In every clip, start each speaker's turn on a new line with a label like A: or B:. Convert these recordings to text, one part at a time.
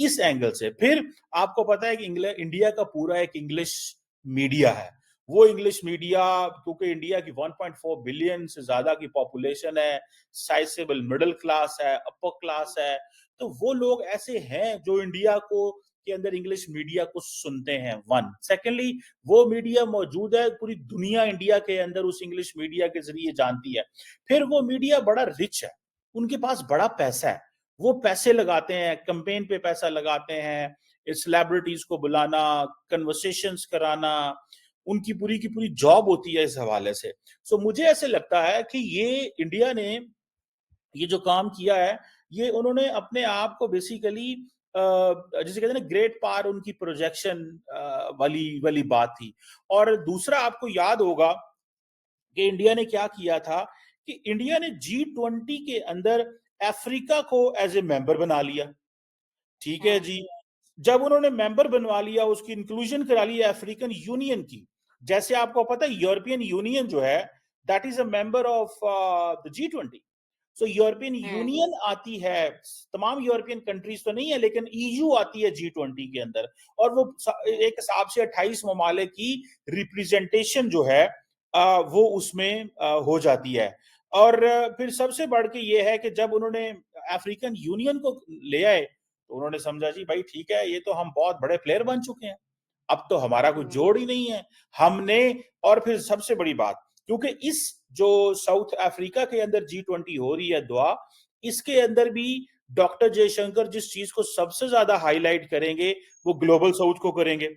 A: इस एंगल से। फिर आपको पता है कि इंडिया का पूरा एक इंग्लिश मीडिया है। वो इंग्लिश मीडिया, क्योंकि इंडिया की 1.4 बिलियन से ज्यादा की पॉपुलेशन है, साइजेबल मिडिल क्लास है, अपर क्लास है, तो वो लोग ऐसे हैं जो इंडिया को के अंदर इंग्लिश मीडिया को सुनते हैं। वन, सेकेंडली, वो मीडिया मौजूद है, पूरी दुनिया इंडिया के अंदर उस इंग्लिश मीडिया के जरिए जानती है। फिर वो मीडिया बड़ा रिच है, उनके पास बड़ा पैसा है, वो पैसे लगाते हैं, कैंपेन पे पैसा लगाते हैं, सेलिब्रिटीज को बुलाना, कन्वर्सेशंस कराना, उनकी पूरी की पूरी जॉब होती है इस हवाले से। सो मुझे ऐसे लगता है कि ये इंडिया ने ये जो काम किया है, ये उन्होंने अपने आप को बेसिकली जिसे कहते हैं ना ग्रेट पार, उनकी प्रोजेक्शन वाली वाली बात थी। और दूसरा आपको याद होगा कि इंडिया ने क्या किया था, कि इंडिया ने G20 के अंदर अफ्रीका को एज ए मेंबर बना लिया। ठीक है जी। जब उन्होंने मेंबर बनवा लिया, उसकी इंक्लूजन करा लिया अफ्रीकन यूनियन की। जैसे आपको पता है यूरोपियन यूनियन जो है, that is a member of the G20। So European union आती है, तमाम यूरोपियन कंट्रीज तो नहीं है, लेकिन ईयू आती है G20 के अंदर, और वो एक हिसाब से 28 ममालिक की रिप्रेजेंटेशन जो है वो उसमें हो जाती है। और फिर सबसे बढ़ के ये है कि जब उन्होंने अफ्रीकन यूनियन को ले आए, तो उन्होंने समझा जी भाई ठीक है, ये तो हम बहुत बड़े प्लेयर बन चुके हैं, अब तो हमारा कुछ जोड़ ही नहीं है हमने। और फिर सबसे बड़ी बात, क्योंकि इस जो साउथ अफ्रीका के अंदर G20 हो रही है दुआ, इसके अंदर भी डॉक्टर जयशंकर जिस चीज को सबसे ज्यादा हाईलाइट करेंगे, वो ग्लोबल साउथ को करेंगे।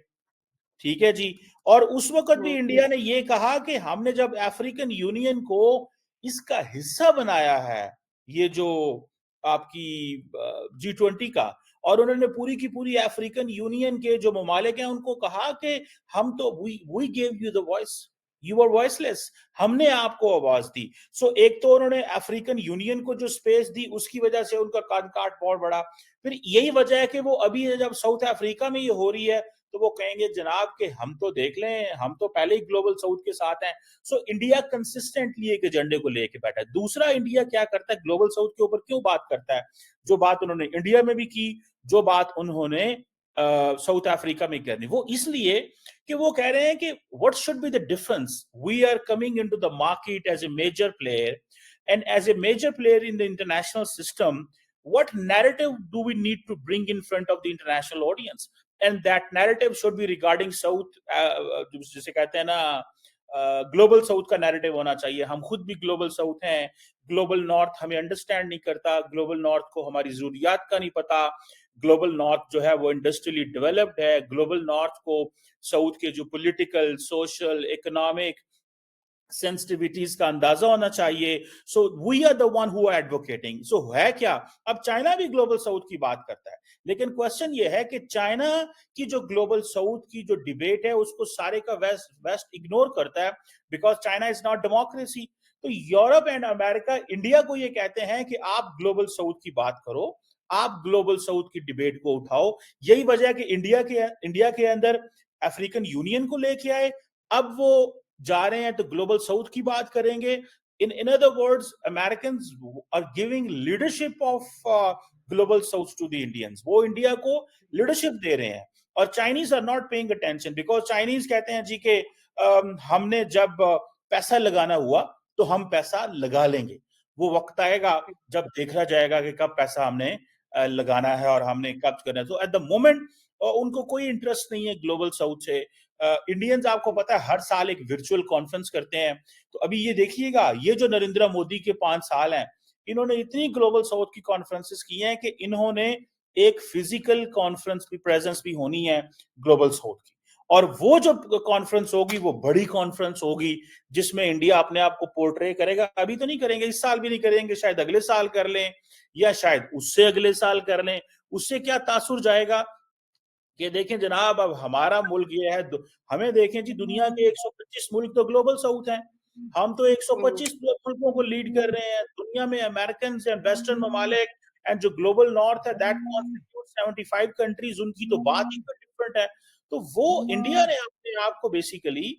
A: ठीक है जी। और उस वक्त भी इंडिया ने ये कहा कि हमने जब अफ्रीकन यूनियन को इसका हिस्सा बनाया है, ये जो आपकी G20 का, और उन्होंने पूरी की पूरी अफ्रीकन यूनियन के जो ममालिक हैं उनको कहा कि हम तो we gave you the voice, you are voiceless, हमने आपको आवाज दी। सो एक तो उन्होंने अफ्रीकन यूनियन को जो स्पेस दी, उसकी वजह से उनका कद काट बहुत बड़ा। फिर यही वजह है कि वो अभी जब साउथ अफ्रीका में ये हो रही है, तो वो कहेंगे जनाब कि हम तो देख लें, हम तो पहले ही ग्लोबल साउथ के साथ हैं। सो इंडिया कंसिस्टेंटली एक एजेंडे को लेके बैठा है। दूसरा, इंडिया क्या करता है, ग्लोबल साउथ के ऊपर क्यों बात करता है, जो बात उन्होंने इंडिया में भी की, जो बात उन्होंने साउथ अफ्रीका में करनी, वो इसलिए कि वो कह रहे हैं कि what should be the difference, we are coming into the market as a major player, and as a major player in the international system, what narrative do we need to bring in front of the international audience? And that narrative should be regarding South, जिसे कहते हैं ना global south का narrative होना चाहिए। हम खुद भी ग्लोबल साउथ हैं, ग्लोबल नॉर्थ हमें अंडरस्टैंड नहीं करता, ग्लोबल नॉर्थ को हमारी जरूरियात का नहीं पता, ग्लोबल नॉर्थ जो है वो इंडस्ट्रियली डेवलप्ड है, ग्लोबल नॉर्थ को साउथ के जो पॉलिटिकल, सोशल, इकोनॉमिक सेंसिटिविटीज का अंदाजा होना चाहिए। So we are the one who are advocating. So है क्या, अब चाइना भी ग्लोबल साउथ की बात करता है, लेकिन क्वेश्चन ये है कि चाइना की जो ग्लोबल साउथ की जो डिबेट है, उसको सारे का वेस्ट वेस्ट इग्नोर करता है, because China is not democracy. तो यूरोप एंड अमेरिका इंडिया को ये कहते हैं कि आप ग्लोबल साउथ की बात करो, आप ग्लोबल साउथ की डिबेट को उठाओ। यही वजह है कि इंडिया के अंदर अफ्रीकन यूनियन को लेके आए, अब वो जा रहे हैं तो ग्लोबल साउथ की बात करेंगे। In other words, Americans are giving leadership of global south to the Indians, वो इंडिया को लीडरशिप दे रहे हैं। और Chinese are not paying attention, because Chinese कहते हैं जी के हमने जब पैसा लगाना हुआ तो हम पैसा लगा लेंगे, वो वक्त आएगा जब देखा जाएगा कि कब पैसा हमने लगाना है और हमने कब करना है। तो एट द मोमेंट उनको कोई इंटरेस्ट नहीं है ग्लोबल साउथ से। इंडियंस आपको पता है हर साल एक वर्चुअल कॉन्फ्रेंस करते हैं। तो अभी ये देखिएगा, ये जो नरेंद्र मोदी के 5 साल हैं, इन्होंने इतनी ग्लोबल साउथ की कॉन्फ्रेंसेस की हैं कि इन्होंने एक फिजिकल कॉन्फ्रेंस भी प्रेजेंस भी होनी है ग्लोबल साउथ की। और वो जो कॉन्फ्रेंस होगी वो बड़ी कॉन्फ्रेंस होगी, जिसमें इंडिया अपने आप को पोर्ट्रे करेगा। अभी तो नहीं करेंगे, इस साल भी नहीं करेंगे, शायद अगले साल कर लें, या शायद उससे अगले साल कर लें। उससे क्या तासुर जाएगा कि देखें जनाब, अब हमारा मुल्क ये है, हमें देखें जी, दुनिया के 125 मुल्क तो ग्लोबल साउथ हैं, हम तो 125 मुल्कों को लीड कर रहे हैं दुनिया में। अमेरिकन एंड वेस्टर्न ममालिक एंड जो ग्लोबल नॉर्थ है, दैट कॉन्स्टिट्यूट 75 कंट्रीज, उनकी तो बात ही डिफरेंट है। तो वो इंडिया ने अपने आप को बेसिकली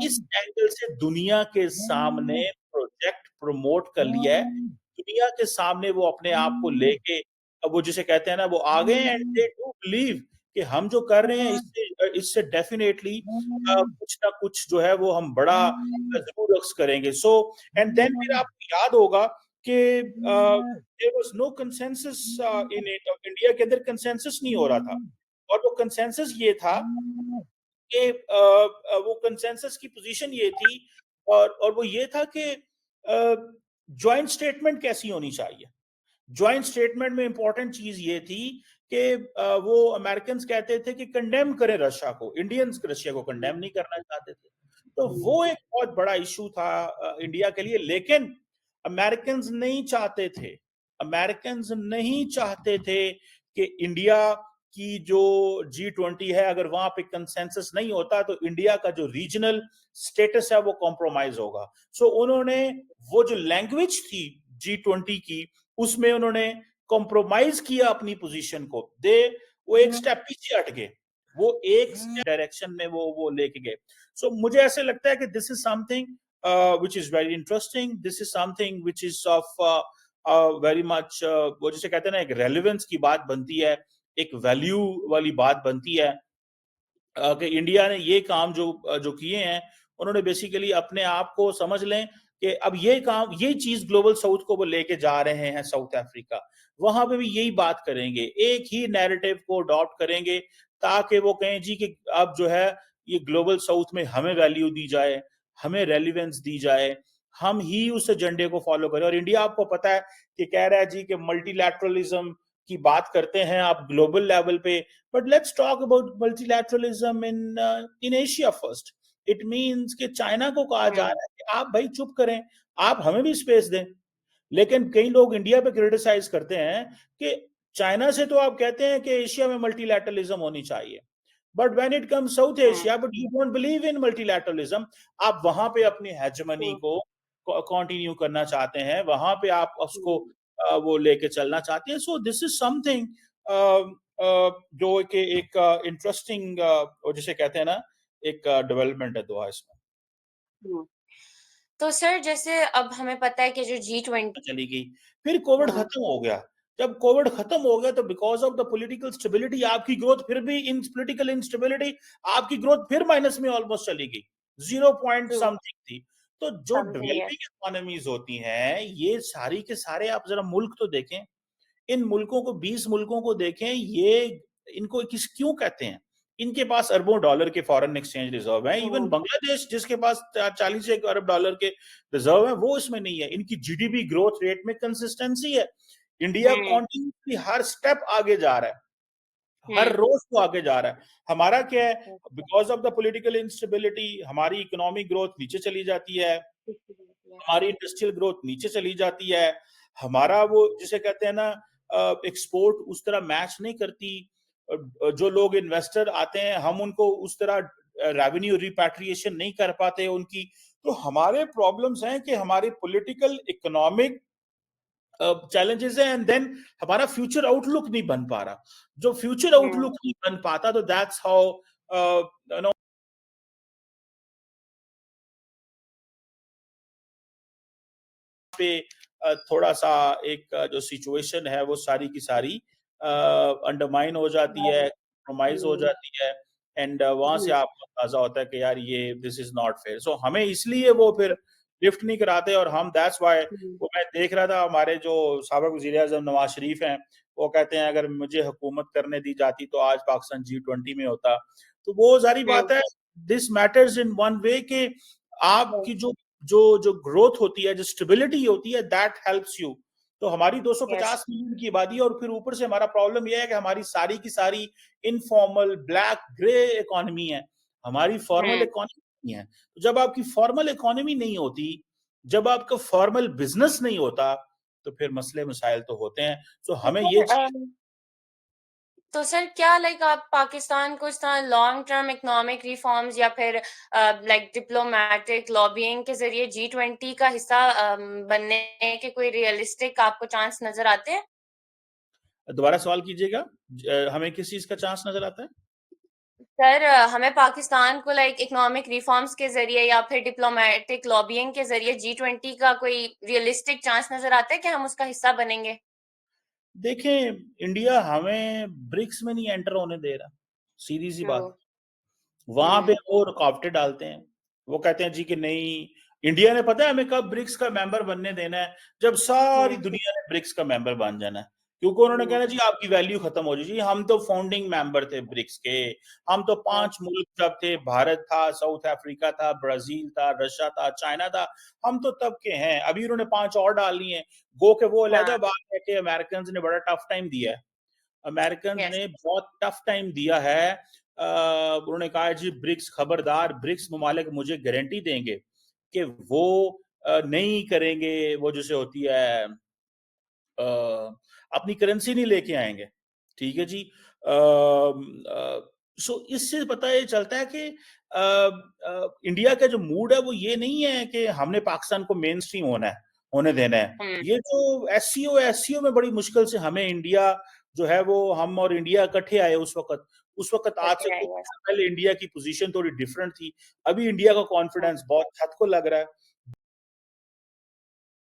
A: इस एंगल से दुनिया के सामने प्रोजेक्ट प्रमोट कर लिया है। दुनिया के सामने वो अपने आप को लेके वो जिसे कहते हैं ना, वो आ गए एंड दे डू बिलीव कि हम जो कर रहे हैं इससे इससे डेफिनेटली कुछ ना कुछ जो है वो हम बड़ा जरूर रक्स करेंगे। सो एंड देन फिर आपको याद होगा कि there was no consensus in India के अंदर कंसेंसस नहीं हो रहा था। और वो कंसेंसस ये था कि वो कंसेंसस की पोजीशन ये थी, और वो ये था कि जॉइंट स्टेटमेंट कैसी होनी चाहिए। जॉइंट स्टेटमेंट में इंपॉर्टेंट चीज ये थी कि वो अमेरिकन कहते थे कि कंडेम करें रशिया को, इंडियंस रशिया को कंडेम नहीं करना चाहते थे। तो वो एक बहुत बड़ा इशू था इंडिया के लिए। लेकिन अमेरिकन नहीं चाहते थे कि इंडिया की जो G20 है, अगर वहां पे कंसेंसस नहीं होता तो इंडिया का जो रीजनल स्टेटस है वो कॉम्प्रोमाइज होगा। सो उन्होंने वो जो लैंग्वेज थी G20 की, उसमें उन्होंने कॉम्प्रोमाइज किया अपनी पोजीशन को। वो एक स्टेप पीछे हट गए, वो एक स्टेप डायरेक्शन में वो लेके गए। सो मुझे ऐसे लगता है कि this is something which is very interesting, this is something which is of very much, वो जिसे कहते हैं ना, एक रेलिवेंस की बात बनती है, एक वैल्यू वाली बात बनती है कि इंडिया ने ये काम जो जो किए हैं, उन्होंने बेसिकली अपने आप को समझ लें कि अब ये काम, ये चीज ग्लोबल साउथ को वो लेके जा रहे हैं। साउथ अफ्रीका वहां पे भी यही बात करेंगे, एक ही नैरेटिव को अडॉप्ट करेंगे, ताकि वो कहें जी कि अब जो है ये ग्लोबल साउथ में हमें वैल्यू दी जाए, हमें रेलिवेंस दी जाए, हम ही उस एजेंडे को फॉलो करें। और इंडिया आपको पता है कि कह रहा है जी कि मल्टीलैटरलिज्म की बात करते हैं आप ग्लोबल लेवल पे, but let's talk about multilateralism in Asia first. It means कि चाइना को कहा जा रहा है कि आप भाई चुप करें, आप हमें भी स्पेस दें। लेकिन कई लोग इंडिया पे क्रिटिसाइज करते हैं कि चाइना से तो आप कहते हैं कि एशिया में मल्टीलैटरलिज्म होनी चाहिए, but when it comes south Asia, but you don't believe in multilateralism. आप वहां पे अपनी हेजमनी को कंटिन्यू करना चाहते हैं, वहां पे आप उसको वो लेके चलना चाहते हैं। सो दिस इज समथिंग जो कि एक इंटरेस्टिंग, जिसे कहते हैं ना, एक डेवलपमेंट है दोहा इसमें।
B: तो सर जैसे अब हमें पता है कि जो G20
A: चली गई, फिर कोविड खत्म हो गया। जब कोविड खत्म हो गया तो because of the political stability आपकी ग्रोथ फिर भी, इन पॉलिटिकल इंस्टेबिलिटी आपकी ग्रोथ फिर माइनस में ऑलमोस्ट चली गई, 0 पॉइंट समथिंग थी। तो जो
B: समथिंग है।
A: डेवलपिंग इकोनॉमीज होती हैं, ये सारी के सारे आप जरा मुल्क तो देखें, इन मुल्कों को, 20 मुल्कों को देखें, ये इनको किस क्यों कहते हैं, इनके पास अरबों डॉलर के फॉरेन एक्सचेंज रिजर्व है। इवन बांग्लादेश जिसके पास 40 अरब डॉलर के रिजर्व है, वो इसमें नहीं है। इनकी जीडीपी ग्रोथ रेट में कंसिस्टेंसी है। इंडिया कॉन्टिन्यूसली हर स्टेप आगे जा रहा है, हर रोज तो आगे जा रहा है। हमारा क्या है, because of the political instability हमारी इकोनॉमिक ग्रोथ नीचे चली जाती है, हमारी इंडस्ट्रियल ग्रोथ नीचे चली जाती है, हमारा वो जिसे कहते हैं ना, एक्सपोर्ट उस तरह मैच नहीं करती। जो लोग इन्वेस्टर आते हैं, हम उनको उस तरह रेवेन्यू रिपैट्रिएशन नहीं कर पाते उनकी। तो हमारे प्रॉब्लम्स हैं कि हमारी पॉलिटिकल इकोनॉमिक चैलेंजेस है, एंड देन हमारा फ्यूचर आउटलुक नहीं बन पा रहा। जो फ्यूचर आउटलुक नहीं बन पाता, तो दैट्स हाउ पे थोड़ा सा एक जो सिचुएशन है वो सारी की सारी अंडरमाइन हो जाती है, कॉम्प्रोमाइज हो जाती है, एंड वहां से आपको अंदाजा होता है कि यार ये दिस इज नॉट फेयर। सो हमें इसलिए वो फिर लिफ्ट नहीं कराते, और हम दैट्स व्हाई, वो मैं देख रहा था हमारे जो साबिक वज़ीर-ए-आज़म नवाज शरीफ हैं, वो कहते हैं अगर मुझे हुकूमत करने दी जाती तो आज पाकिस्तान G20 में होता। तो वो सारी बात है, this matters in one way कि आपकी जो जो जो ग्रोथ होती है, जो स्टेबिलिटी होती है, दैट हेल्प्स यू। तो हमारी 250 मिलियन की आबादी, और फिर ऊपर से हमारा प्रॉब्लम यह है कि हमारी सारी की सारी इनफॉर्मल ब्लैक ग्रे इकोनॉमी है, हमारी फॉर्मल इकोनॉमी नहीं है। तो जब आपकी फॉर्मल इकोनॉमी नहीं होती, जब आपका फॉर्मल बिजनेस नहीं होता, तो फिर मसले मसाइल तो होते हैं। तो हमें ये चीज,
B: तो सर क्या लाइक आप पाकिस्तान को इस तरह लॉन्ग टर्म इकोनॉमिक रिफॉर्म्स या फिर लाइक डिप्लोमेटिक लॉबिंग के जरिए G20 का हिस्सा बनने के कोई रियलिस्टिक आपको चांस नजर आते हैं?
A: दोबारा सवाल कीजिएगा, हमें किस चीज का चांस नजर आता है?
B: सर हमें पाकिस्तान को लाइक इकोनॉमिक रिफॉर्म्स के जरिए या फिर डिप्लोमेटिक लॉबिंग के जरिए G20 का कोई रियलिस्टिक चांस नजर आता है कि हम उसका हिस्सा बनेंगे?
A: देखें, इंडिया हमें ब्रिक्स में नहीं एंटर होने दे रहा, सीधी सी
B: ट्रू।
A: बात। वहां पे वो रुकावटें डालते हैं। वो कहते हैं जी कि नहीं, इंडिया ने पता है हमें कब ब्रिक्स का मेंबर बनने देना है, जब सारी दुनिया ने ब्रिक्स का मेंबर बन जाना है। क्योंकि उन्होंने कहना जी आपकी वैल्यू खत्म हो जाएगी, हम तो फाउंडिंग मेंबर थे ब्रिक्स के। हम तो 5 मुल्क जब थे, भारत था, साउथ अफ्रीका था, ब्राजील था, रशिया था, चाइना था, हम तो तब के हैं। अभी उन्होंने 5 और डालनी है। गो के वो अलहदा
B: हाँ।
A: बात है कि अमेरिकन ने बड़ा टफ टाइम दिया है। American
B: yes.
A: ने बहुत टफ टाइम दिया है। उन्होंने कहा जी ब्रिक्स खबरदार, ब्रिक्स ममालिक मुझे गारंटी देंगे कि वो नहीं करेंगे, वो जैसे होती है अपनी करेंसी नहीं लेके आएंगे। ठीक है जी। सो इससे पता ये चलता है कि इंडिया का जो मूड है वो ये नहीं है कि हमने पाकिस्तान को मेन स्ट्रीम होने देना है। ये जो एससीओ में बड़ी मुश्किल से हमें इंडिया जो है वो, हम और इंडिया इकट्ठे आए उस वक्त आज से कुछ
B: यस।
A: साल पहले इंडिया की पोजीशन थोड़ी डिफरेंट थी। अभी इंडिया का कॉन्फिडेंस बहुत हद को लग रहा है।